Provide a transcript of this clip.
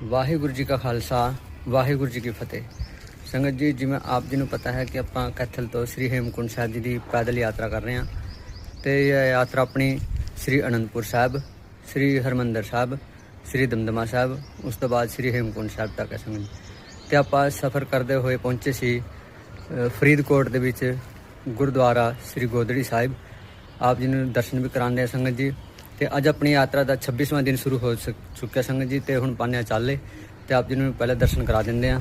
ਵਾਹਿਗੁਰੂ ਜੀ ਕਾ ਖਾਲਸਾ ਵਾਹਿਗੁਰੂ ਜੀ ਕੀ ਫਤਿਹ। ਸੰਗਤ ਜੀ, ਜਿਵੇਂ ਆਪ ਜੀ ਨੂੰ ਪਤਾ ਹੈ ਕਿ ਆਪਾਂ ਕੈਥਲ ਤੋਂ ਸ੍ਰੀ ਹੇਮਕੁੰਟ ਸਾਹਿਬ ਜੀ ਦੀ ਪੈਦਲ ਯਾਤਰਾ ਕਰ ਰਹੇ ਹਾਂ ਤੇ ਇਹ ਯਾਤਰਾ ਆਪਣੀ ਸ੍ਰੀ ਅਨੰਦਪੁਰ ਸਾਹਿਬ, ਸ੍ਰੀ ਹਰਮੰਦਰ ਸਾਹਿਬ, ਸ੍ਰੀ ਦਮਦਮਾ ਸਾਹਿਬ, ਉਸ ਤੋਂ ਬਾਅਦ ਸ੍ਰੀ ਹੇਮਕੁੰਟ ਸਾਹਿਬ ਤੱਕ ਹੈ ਸੰਗਤ ਜੀ। ਤੇ ਆਪਾਂ ਸਫ਼ਰ ਕਰਦੇ ਹੋਏ ਪਹੁੰਚੇ ਸੀ ਫਰੀਦਕੋਟ ਦੇ ਵਿੱਚ ਗੁਰਦੁਆਰਾ ਸ੍ਰੀ ਗੋਦੜੀ ਸਾਹਿਬ। ਆਪ ਜੀ ਨੂੰ ਦਰਸ਼ਨ ਵੀ ਕਰਾਉਂਦੇ ਆ ਸੰਗਤ ਜੀ। ਤੇ ਅੱਜ ਆਪਣੀ ਯਾਤਰਾ ਦਾ 26ਵਾਂ ਦਿਨ ਸ਼ੁਰੂ ਹੋ ਚੁੱਕਿਆ ਸੰਗਤ ਜੀ। ਤੇ ਹੁਣ ਪਾਉਂਦੇ ਹਾਂ ਚਾਲੇ ਤੇ ਆਪ ਜੀ ਨੂੰ ਪਹਿਲੇ ਦਰਸ਼ਨ ਕਰਾ ਦਿੰਦੇ ਆ।